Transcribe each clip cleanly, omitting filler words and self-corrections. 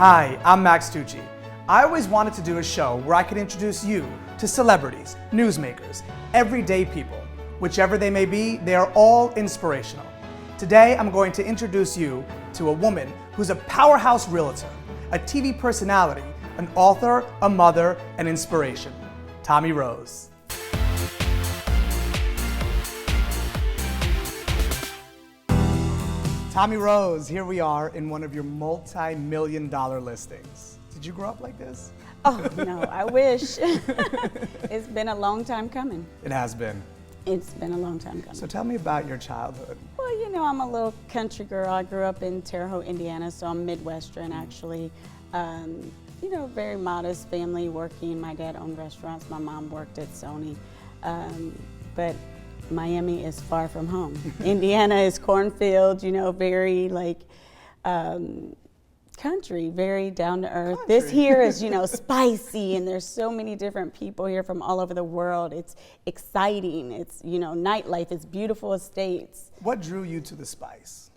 Hi, I'm Max Tucci. I always wanted to do a show where I could introduce you to celebrities, newsmakers, everyday people. Whichever they may be, they are all inspirational. Today, I'm going to introduce you to a woman who's a powerhouse realtor, a TV personality, an author, a mother, and inspiration. Tomi Rose. Tomi Rose, here we are in one of your multi-million-dollar listings. Did you grow up like this? Oh, no, I wish. It's been a long time coming. It has been. It's been a long time coming. So tell me about your childhood. Well, you know, I'm a little country girl. I grew up in Terre Haute, Indiana, so I'm Midwestern, actually. You know, very modest family working. My dad owned restaurants. My mom worked at Sony. But Miami is far from home. Indiana is cornfield, you know, very like country, very down to earth. Country. This here is, you know, spicy, and there's so many different people here from all over the world. It's exciting. It's, you know, nightlife. It's beautiful estates. What drew you to the spice?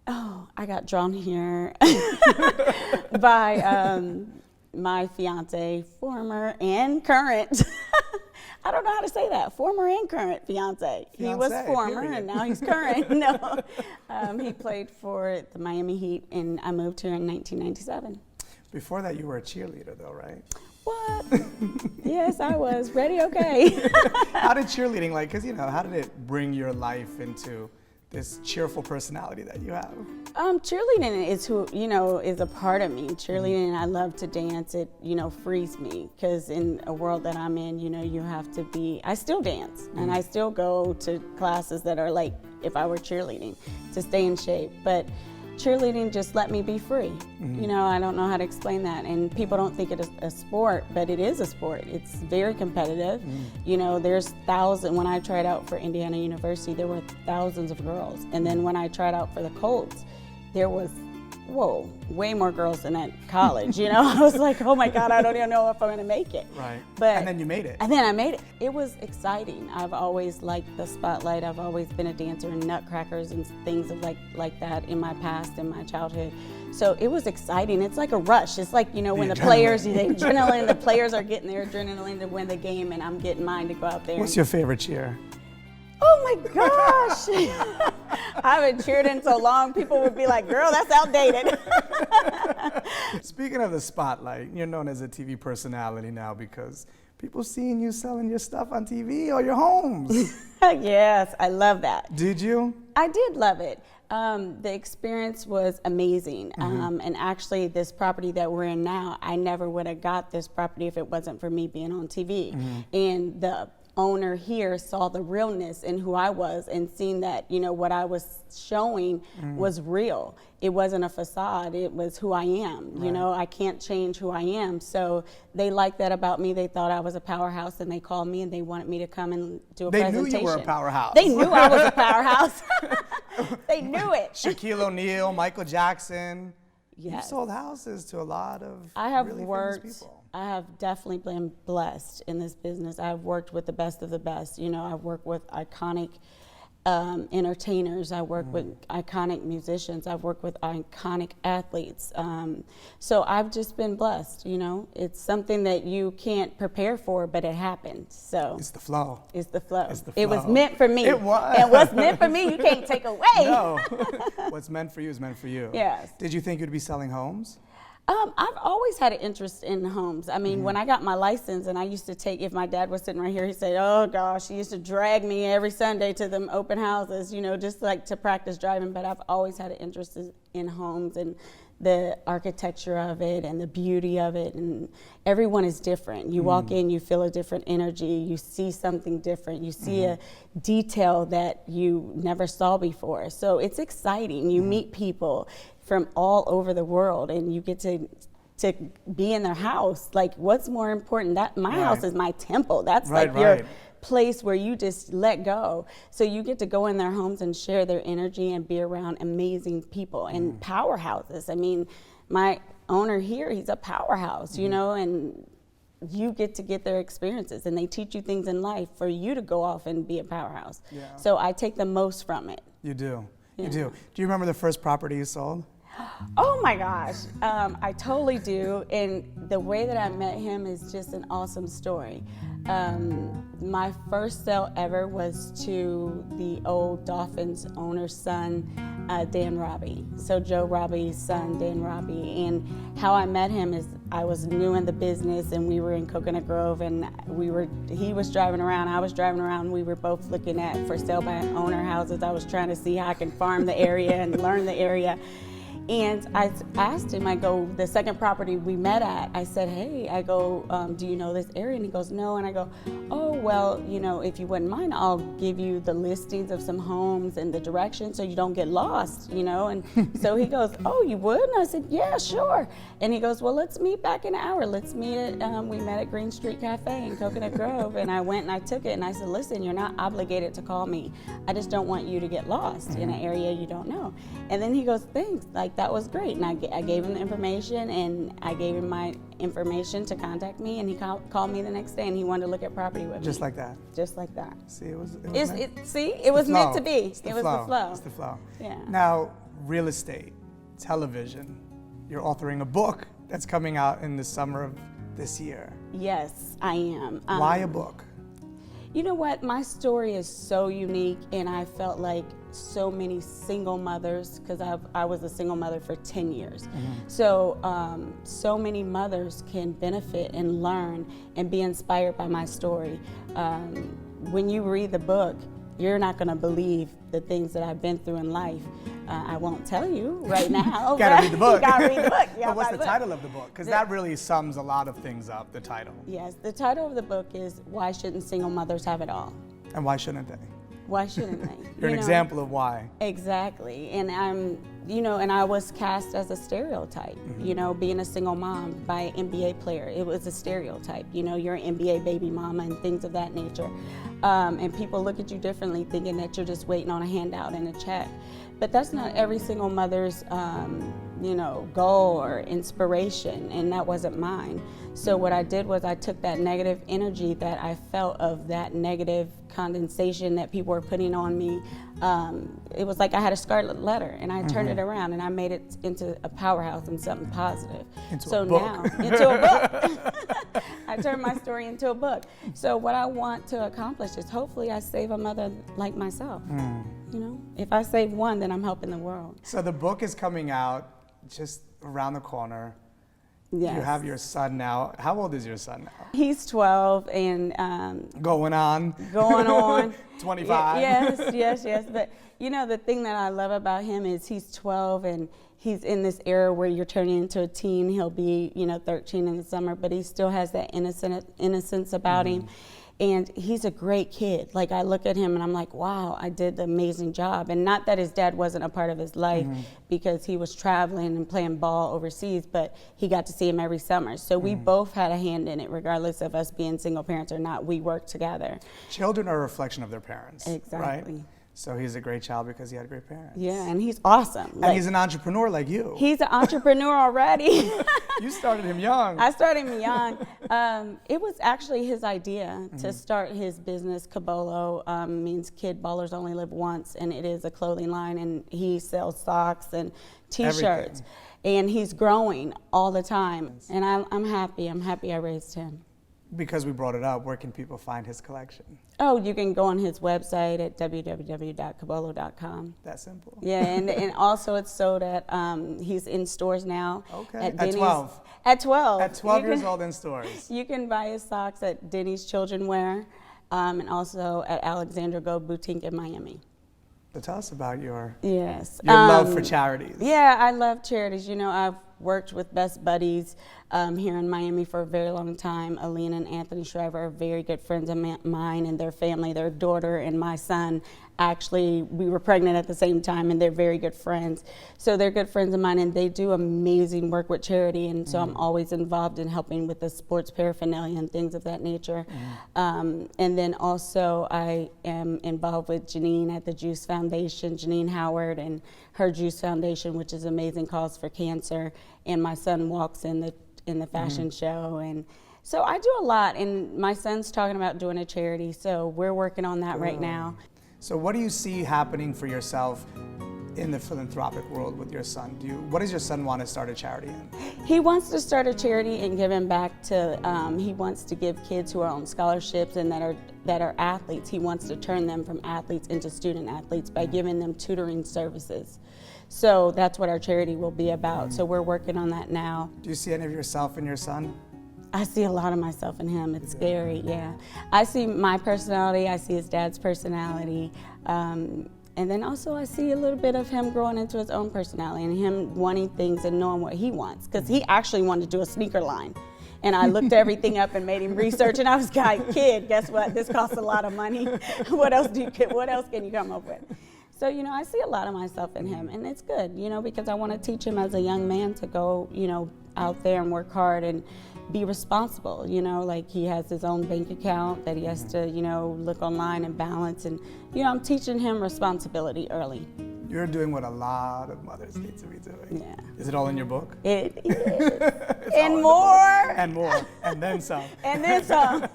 Oh, I got drawn here by my fiance, former and current. I don't know how to say that. Former and current fiance. He was former and now he's current. No, he played for the Miami Heat, and I moved here in 1997. Before that, you were a cheerleader, though, right? What? Yes, I was. Ready? Okay. How did cheerleading, like, because, you know, how did it bring your life into this cheerful personality that you have? Cheerleading is who, you know, is a part of me. Cheerleading, I love to dance. It, you know, frees me, because in a world that I'm in, you know, you have to be, I still dance, and I still go to classes that are like if I were cheerleading to stay in shape. But cheerleading just let me be free. You know, I don't know how to explain that. And people don't think it is a sport, but it is a sport. It's very competitive. You know, there's thousands. When I tried out for Indiana University, there were thousands of girls. And then when I tried out for the Colts, there was, whoa, way more girls than at college. You know, I was like, oh my God, I don't even know if I'm gonna make it. Right. But and then you made it. And then I made it. It was exciting. I've always liked the spotlight. I've always been a dancer in Nutcrackers and things of like that in my past, in my childhood. So it was exciting. It's like a rush. It's like, you know, when the players, the adrenaline, the players are getting their adrenaline to win the game, and I'm getting mine to go out there. What's your favorite cheer? Oh my gosh. I haven't cheered in so long, people would be like, girl, that's outdated. Speaking of the spotlight, you're known as a TV personality now because people seeing you selling your stuff on TV or your homes. Yes, I love that. Did you? I did love it. The experience was amazing. And actually, this property that we're in now, I never would have got this property if it wasn't for me being on TV. And the owner here saw the realness in who I was, and seen that, you know, what I was showing was real. It wasn't a facade, it was who I am. Right. You know, I can't change who I am. So they liked that about me. They thought I was a powerhouse, and they called me and they wanted me to come and do a presentation. They knew you were a powerhouse. They knew I was a powerhouse. They knew it. Shaquille O'Neil, Michael Jackson. Yes. You sold houses to a lot of really famous people. I have definitely been blessed in this business. I've worked with the best of the best. You know, I've worked with iconic entertainers. I work with iconic musicians. I've worked with iconic athletes. So I've just been blessed, you know. It's something that you can't prepare for, but it happened. So it's the flow. It's the flow. It's the flow. It was meant for me. It was. And what's meant for me, you can't take away. No. What's meant for you is meant for you. Yes. Did you think you'd be selling homes? I've always had an interest in homes. I mean, when I got my license, and I used to take, if my dad was sitting right here, he'd say, oh gosh, he used to drag me every Sunday to them open houses, you know, just like to practice driving. But I've always had an interest in homes and the architecture of it and the beauty of it. And everyone is different. You walk in, you feel a different energy. You see something different. You see a detail that you never saw before. So it's exciting. You meet people from all over the world, and you get to be in their house. Like, what's more important? That my house is my temple. That's your place where you just let go. So you get to go in their homes and share their energy and be around amazing people and powerhouses. I mean, my owner here, he's a powerhouse, you know, and you get to get their experiences, and they teach you things in life for you to go off and be a powerhouse. So I take the most from it. You do. You do. Do you remember the first property you sold? Oh my gosh, I totally do. And the way that I met him is just an awesome story. My first sale ever was to the old Dolphins owner's son, Dan Robbie. So Joe Robbie's son, Dan Robbie. And how I met him is I was new in the business, and we were in Coconut Grove, and he was driving around, I was driving around. We were both looking at for sale by owner houses. I was trying to see how I can farm the area and learn the area. And I asked him, I go, the second property we met at, I said, hey, I go, do you know this area? And he goes, no. And I go, oh, well, you know, if you wouldn't mind, I'll give you the listings of some homes and the direction so you don't get lost, you know? And so he goes, oh, you would? And I said, yeah, sure. And he goes, well, let's meet back in an hour. Let's meet at, we met at Green Street Cafe in Coconut Grove. And I went and I took it and I said, listen, you're not obligated to call me. I just don't want you to get lost in an area you don't know. And then he goes, thanks. Like, that was great. And I gave him the information, and I gave him my information to contact me, and he called me the next day, and he wanted to look at property with me. Just like that. Just like that. See, it was meant to be. It was the flow. It's the flow. Yeah. Now, real estate, television. You're authoring a book that's coming out in the summer of this year. Yes, I am. Why a book? You know what? My story is so unique, and I felt like so many single mothers, because I was a single mother for 10 years. Mm-hmm. So many mothers can benefit and learn and be inspired by my story. When you read the book, you're not going to believe the things that I've been through in life. I won't tell you right now. You gotta read the book. Gotta read the book. But what's the title of the book? Because that really sums a lot of things up, the title. Yes, the title of the book is Why Shouldn't Single Mothers Have It All? And why shouldn't they? Why shouldn't they? You're an example of why. Exactly. And and I was cast as a stereotype, Mm-hmm. Being a single mom by an NBA player. It was a stereotype, you're an NBA baby mama and things of that nature. And people look at you differently, thinking that you're just waiting on a handout and a check. But that's not every single mother's, goal or inspiration, and that wasn't mine. So what I did was I took that negative energy that I felt of that negative condensation that people were putting on me. It was like I had a scarlet letter, and I turned it around, and I made it into a powerhouse and something positive. Into a book. I turned my story into a book. So what I want to accomplish is hopefully I save a mother like myself. If I save one, then I'm helping the world. So the book is coming out just around the corner. Yes. You have your son now. How old is your son now? He's 12 and going on. 25. Yes. But the thing that I love about him is he's 12 and he's in this era where you're turning into a teen. He'll be 13 in the summer, but he still has that innocence about him. And he's a great kid. Like, I look at him and I'm like, wow, I did the amazing job. And not that his dad wasn't a part of his life because he was traveling and playing ball overseas, but he got to see him every summer. So we both had a hand in it, regardless of us being single parents or not. We worked together. Children are a reflection of their parents. Exactly. Right? So he's a great child because he had great parents. Yeah, and he's awesome. And he's an entrepreneur like you. He's an entrepreneur already. You started him young. I started him young. It was actually his idea to start his business. Cabolo means Kid Ballers Only Live Once, and it is a clothing line, and he sells socks and T-shirts. Everything. And he's growing all the time, and I'm happy. I'm happy I raised him. Because we brought it up, where can people find his collection? Oh, you can go on his website at www.cabolo.com. That simple. Yeah, and also it's sold at, he's in stores now. Okay, at Denny's. 12. At 12. At 12 years old in stores. You can buy his socks at Denny's Children Wear, and also at Alexandra Gold Boutique in Miami. So tell us about your love for charities. Yeah, I love charities. I've worked with Best Buddies here in Miami for a very long time. Alina and Anthony Shriver are very good friends of mine and their family. Their daughter and my son, actually, we were pregnant at the same time, and they're very good friends. So they're good friends of mine, and they do amazing work with charity, and so I'm always involved in helping with the sports paraphernalia and things of that nature. And then also I am involved with Janine at the Juice Foundation, Juwan Howard, and her Juice Foundation, which is Amazing Cause for Cancer, and my son walks in the fashion show. And so I do a lot, and my son's talking about doing a charity, so we're working on that right now. So what do you see happening for yourself in the philanthropic world with your son? What does your son want to start a charity in? He wants to start a charity and give him back to, he wants to give kids who are on scholarships and that are athletes, he wants to turn them from athletes into student athletes by giving them tutoring services. So that's what our charity will be about. So we're working on that now. Do you see any of yourself in your son? I see a lot of myself in him. It's scary, yeah. I see my personality, I see his dad's personality. And then also I see a little bit of him growing into his own personality and him wanting things and knowing what he wants. Because he actually wanted to do a sneaker line. And I looked everything up and made him research. And I was like, kid, guess what? This costs a lot of money. What else can you come up with? So, I see a lot of myself in him. And it's good, because I want to teach him as a young man to go, out there and work hard and be responsible, like he has his own bank account that he has to, look online and balance. And, I'm teaching him responsibility early. You're doing what a lot of mothers need to be doing. Yeah. Is it all in your book? It is. And more. And more. And then some. And then some.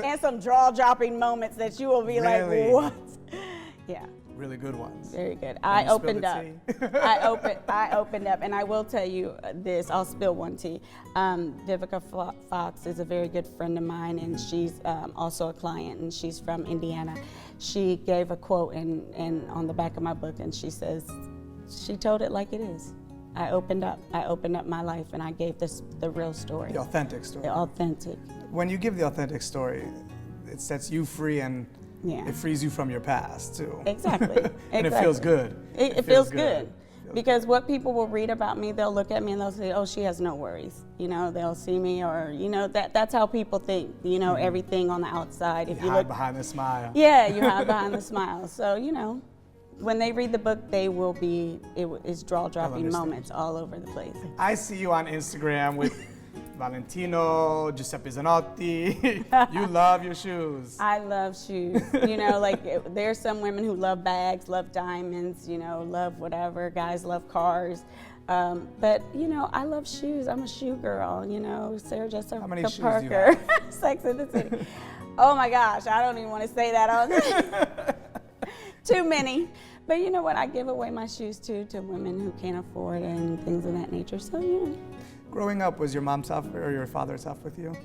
And some jaw-dropping moments that you will be Really? like, what? Yeah. Really good ones. Very good. I opened up, and I will tell you this. I'll spill one tea. Vivica Fox is a very good friend of mine, and she's also a client, and she's from Indiana. She gave a quote on the back of my book, and she says, she told it like it is. I opened up my life, and I gave the real story. The authentic story. The authentic. When you give the authentic story, it sets you free and yeah. It frees you from your past, too. Exactly. And it feels good. It feels good. Because what people will read about me, they'll look at me and they'll say, oh, she has no worries. They'll see me or, that's how people think, everything on the outside. If you hide behind the smile. Yeah, you hide behind the smile. So, when they read the book, they will be, it's jaw-dropping moments all over the place. I see you on Instagram with Valentino, Giuseppe Zanotti. You love your shoes. I love shoes. There's some women who love bags, love diamonds, love whatever. Guys love cars. But, I love shoes. I'm a shoe girl, Sarah Jessica How many shoes Parker. do you have? Sex in the City. Oh my gosh, I don't even want to say that on Too many. But you know what? I give away my shoes too to women who can't afford and things of that nature. So, Growing up, was your mom tough or your father tough with you?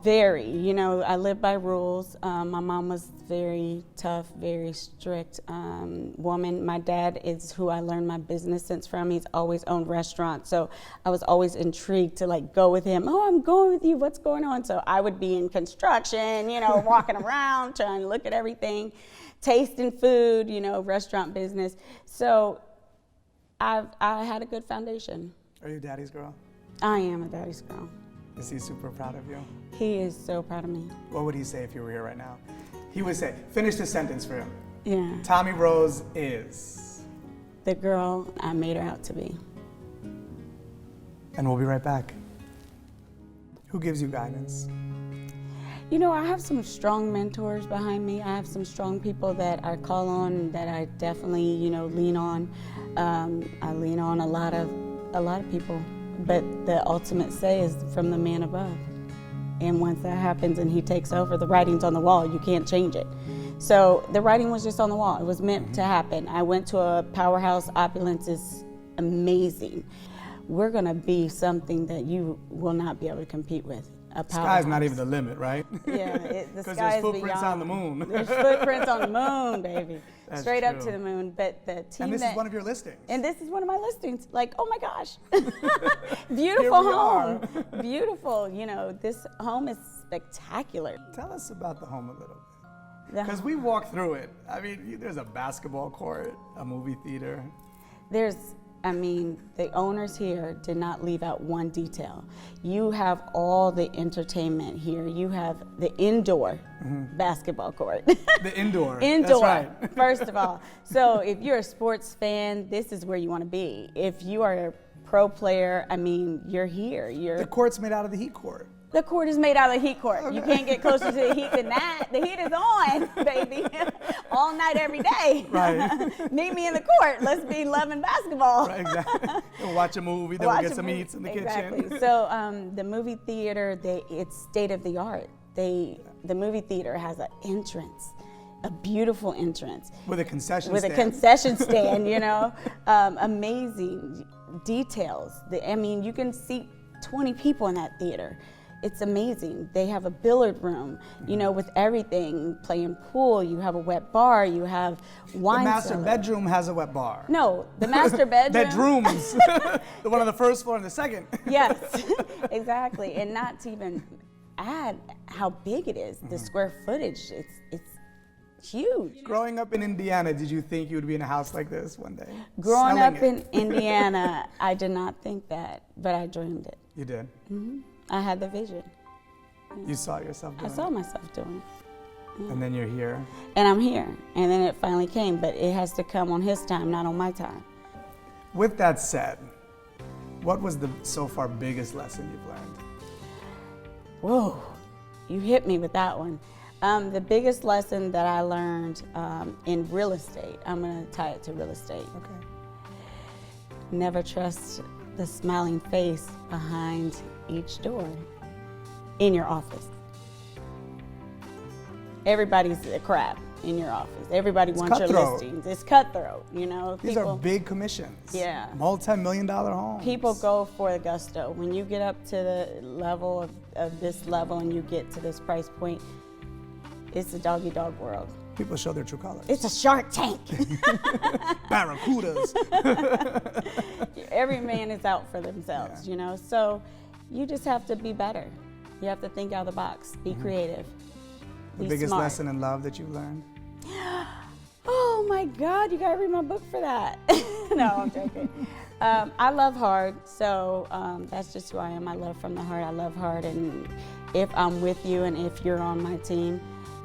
Very. I lived by rules. My mom was very tough, very strict woman. My dad is who I learned my business sense from. He's always owned restaurants. So I was always intrigued to go with him. Oh, I'm going with you. What's going on? So I would be in construction, walking around, trying to look at everything, tasting food, restaurant business. So I had a good foundation. Are you daddy's girl? I am a daddy's girl. Is he super proud of you? He is so proud of me. What would he say if you were here right now? He would say, finish the sentence for him. Yeah. Tomi Rose is? The girl I made her out to be. And we'll be right back. Who gives you guidance? I have some strong mentors behind me. I have some strong people that I call on, that I definitely, lean on. I lean on a lot of people. But the ultimate say is from the man above. And once that happens and he takes over, the writing's on the wall. You can't change it. So the writing was just on the wall. It was meant to happen. I went to a powerhouse. Opulence is amazing. We're going to be something that you will not be able to compete with. The sky's not even the limit, right? Yeah, the Because sky there's is footprints beyond. on the moon. There's footprints on the moon, baby. That's Straight up true. to the moon. But the team And this is one of your listings. And this is one of my listings. Oh my gosh. Beautiful Here we home. are. Beautiful. This home is spectacular. Tell us about the home a little bit. Because we walked through it. I mean, there's a basketball court, a movie theater. The owners here did not leave out one detail. You have all the entertainment here. You have the indoor basketball court. The indoor. Indoor, That's right. First of all. So if you're a sports fan, this is where you want to be. If you are a pro player, you're here. The court's made out of the heat court. The court is made out of the heat court. Okay. You can't get closer to the heat than that. The heat is on, baby, all night, every day. Right. Meet me in the court. Let's be loving basketball. Right, exactly. We'll watch a movie, then we'll get some eats in the kitchen. So the movie theater, it's state of the art. The movie theater has an entrance. a beautiful entrance. With a concession stand. With a concession stand, you know. Amazing details. I mean, you can seat 20 people in that theater. It's amazing. They have a billiard room, you know, with everything, playing pool. You have a wet bar. You have wine. The master cellar. bedroom has a wet bar. No, the master bedroom. Bedrooms. The one on the first floor and the second. Yes, exactly. And not to even add how big it is, the square footage. It's huge. Growing up in Indiana, did you think you would be in a house like this one day? Growing up in Indiana, I did not think that, but I dreamed it. You did? Mm-hmm. I had the vision. You saw yourself doing it? I saw myself doing it. Yeah. And then you're here. And I'm here. And then it finally came, but it has to come on his time, not on my time. With that said, what was the so far biggest lesson you've learned? Whoa, you hit me with that one. The biggest lesson that I learned in real estate, I'm going to tie it to real estate. Okay. Never trust the smiling face behind each door in your office. Everybody's a crap in your office. Everybody wants your listings. It's cutthroat, you know. These are big commissions. Yeah. Multi-million-dollar homes. People go for the gusto. When you get up to the level of this level and you get to this price point, it's a dog-eat-dog world. People show their true colors. It's a Shark Tank. Barracudas. Every man is out for themselves, you know. So you just have to be better. You have to think out of the box, be creative, The be biggest smart. lesson in love that you've learned? Oh my God, you gotta read my book for that. No, I'm joking. I love hard, so that's just who I am. I love from the heart. I love hard, and if I'm with you and if you're on my team,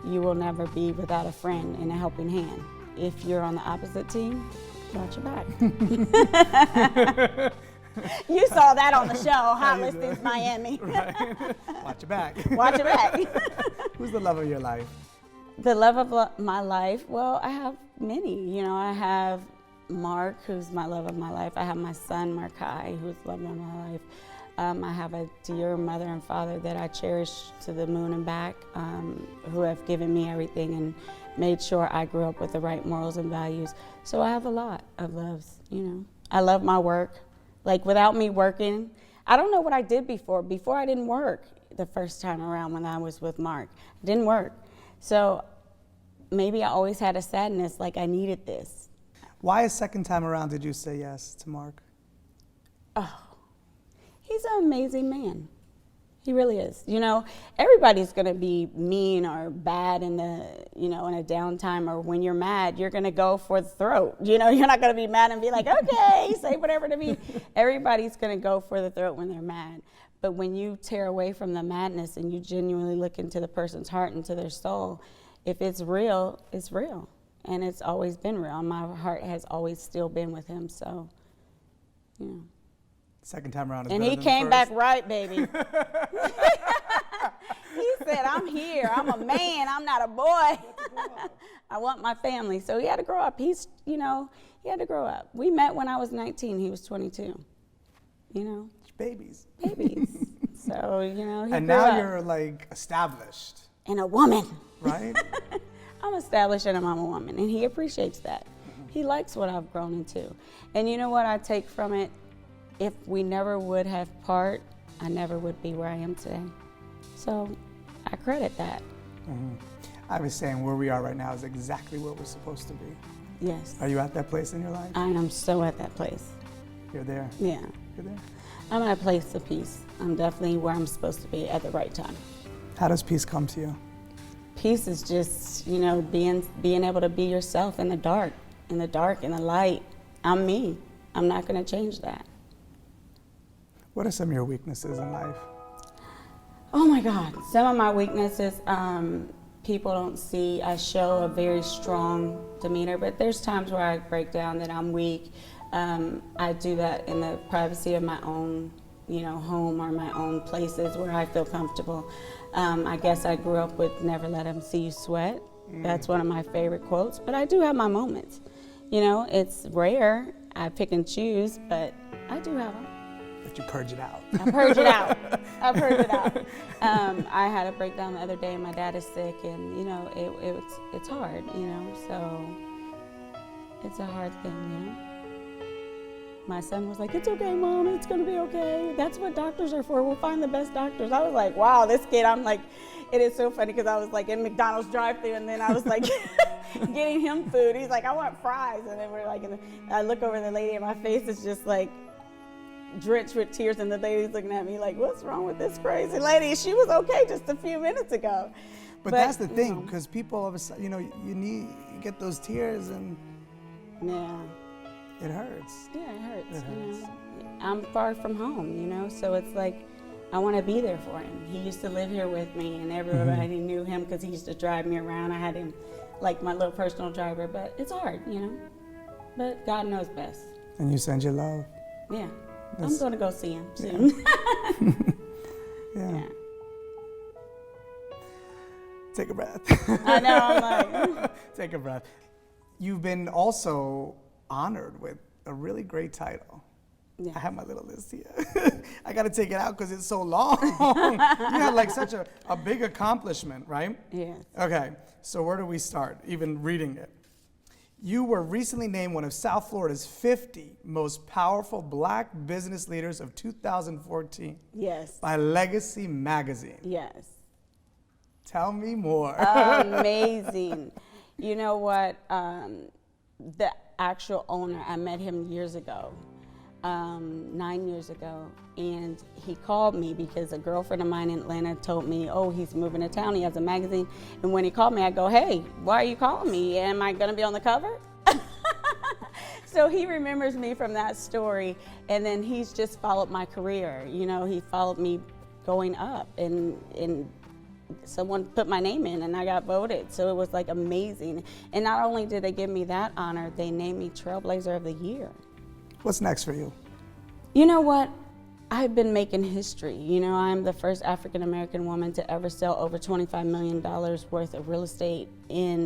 you will never be without a friend and a helping hand. If you're on the opposite team, watch your back. You saw that on the show, Hot Listings Miami. Right. Watch your back. Watch your back. Who's the love of your life? The love of my life, well, I have many. You know, I have Mark, who's my love of my life. I have my son, Markai, who's the love of my life. I have a dear mother and father that I cherish to the moon and back, who have given me everything and made sure I grew up with the right morals and values. So I have a lot of loves, you know. I love my work. Like, without me working, I don't know what I did before. Before, I didn't work the first time around when I was with Mark. I didn't work. So maybe I always had a sadness, like I needed this. Why a second time around did you say yes to Mark? Oh, he's an amazing man. He really is. You know, everybody's gonna be mean or bad in the, you know, in a downtime, or when you're mad, you're gonna go for the throat. You know, you're not gonna be mad and be like, okay, say whatever to me. Everybody's gonna go for the throat when they're mad. But when you tear away from the madness and you genuinely look into the person's heart, into their soul, if it's real, it's real. And it's always been real. My heart has always still been with him, so, you know. Second time around is and better he than came the back first. right, baby. He said, I'm here. I'm a man. I'm not a boy. I want my family. So he had to grow up. He's, you know, he had to grow up. We met when I was 19. He was 22. You know? Babies. Babies. So, you know, he And grew now up. you're like established. And a woman. Right? I'm established and I'm a woman. And he appreciates that. He likes what I've grown into. And you know what I take from it? If we never would have part, I never would be where I am today. So I credit that. Mm-hmm. I was saying where we are right now is exactly where we're supposed to be. Yes. Are you at that place in your life? I am so at that place. You're there. Yeah. You're there. I'm at a place of peace. I'm definitely where I'm supposed to be at the right time. How does peace come to you? Peace is just, you know, being able to be yourself in the dark, in the light. I'm me. I'm not going to change that. What are some of your weaknesses in life? Oh my God. Some of my weaknesses, people don't see. I show a very strong demeanor, but there's times where I break down that I'm weak. I do that in the privacy of my own, you know, home or my own places where I feel comfortable. I guess I grew up with never let them see you sweat. That's one of my favorite quotes, but I do have my moments. You know, it's rare. I pick and choose, but I do have them. If you purge it out. I purge it out. I purge it out. I had a breakdown the other day, and my dad is sick, and you know, it's hard, you know, so it's a hard thing, you know. My son was like, "It's okay, Mom, it's gonna be okay. That's what doctors are for. We'll find the best doctors." I was like, wow, this kid, I'm like, it is so funny because I was like in McDonald's drive-thru, and then I was like getting him food. He's like, "I want fries," and then we're like, I look over the lady, and my face is just like drenched with tears, and the lady's looking at me like, "What's wrong with this crazy lady? She was okay just a few minutes ago." But that's the thing, because people all of a sudden, you know, you get those tears, and yeah. It hurts. Yeah, it hurts. It hurts. You know? I'm far from home, you know, so it's like I want to be there for him. He used to live here with me, and everybody knew him because he used to drive me around. I had him like my little personal driver, but it's hard, you know. But God knows best. And you send your love. Yeah, I'm going to go see him soon. Yeah. Take a breath. I know, I'm like. Take a breath. You've been also honored with a really great title. Yeah. I have my little list here. I got to take it out because it's so long. You had like such a big accomplishment, right? Yes. Okay, so where do we start, even reading it? You were recently named one of South Florida's 50 most powerful Black business leaders of 2014. Yes. By Legacy Magazine. Yes. Tell me more. Amazing. You know what? The actual owner, I met him years ago, 9 years ago, and he called me because a girlfriend of mine in Atlanta told me, "Oh, he's moving to town, he has a magazine." And when he called me, I go, "Hey, why are you calling me? Am I gonna be on the cover?" So he remembers me from that story, and then he's just followed my career. You know, he followed me going up, and someone put my name in and I got voted. So it was like amazing. And not only did they give me that honor, they named me Trailblazer of the Year. What's next for you? You know what? I've been making history. You know, I'm the first African-American woman to ever sell over $25 million worth of real estate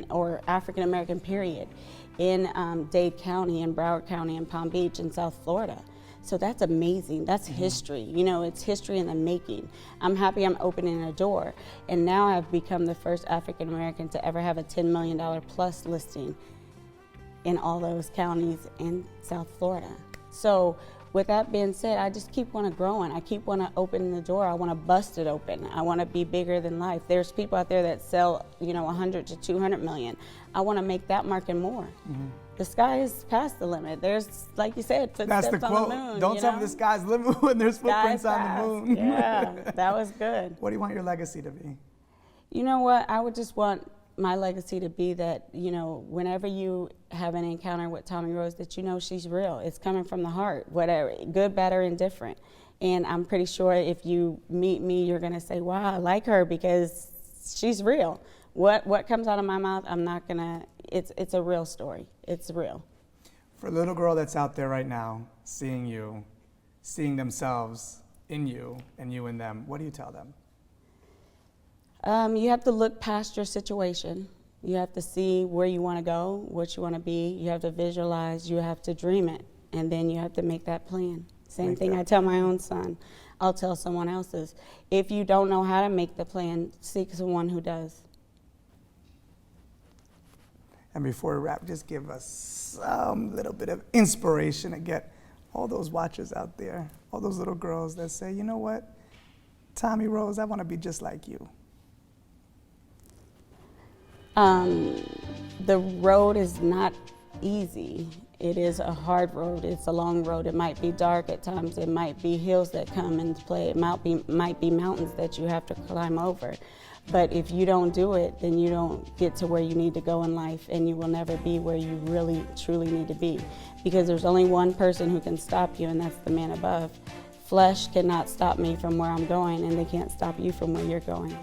or African-American period, in Dade County, in Broward County, in Palm Beach, in South Florida. So that's amazing. That's history. You know, it's history in the making. I'm happy I'm opening a door. And now I've become the first African American to ever have a $10 million plus listing in all those counties in South Florida. So with that being said, I just keep wanting to grow. I keep wanting to open the door. I want to bust it open. I want to be bigger than life. There's people out there that sell, you know, 100 to 200 million. I want to make that mark and more. The sky is past the limit. There's, like you said, footsteps That's the quote. on the moon. Don't tell me the sky's the limit when there's footprints on the moon. Yeah, that was good. What do you want your legacy to be? You know what? I would just want my legacy to be that, you know, whenever you have an encounter with Tomi Rose, that you know she's real. It's coming from the heart, whatever, good, bad, or indifferent. And I'm pretty sure if you meet me, you're going to say, "Wow, I like her because she's real." What comes out of my mouth, I'm not going to, it's a real story. It's real. For a little girl that's out there right now, seeing you, seeing themselves in you and you in them, what do you tell them? You have to look past your situation. You have to see where you want to go, what you want to be. You have to visualize, you have to dream it, and then you have to make that plan. Same thing I tell my own son. I'll tell someone else's. If you don't know how to make the plan, seek someone who does. And before we wrap, just give us some little bit of inspiration to get all those watchers out there, all those little girls that say, "You know what, Tomi Rose, I want to be just like you." The road is not easy. It is a hard road. It's a long road. It might be dark at times. It might be hills that come into play. It might be mountains that you have to climb over. But if you don't do it, then you don't get to where you need to go in life, and you will never be where you really, truly need to be. Because there's only one person who can stop you, and that's the man above. Flesh cannot stop me from where I'm going, and they can't stop you from where you're going.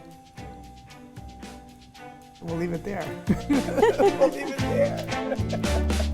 We'll leave it there. We'll leave it there.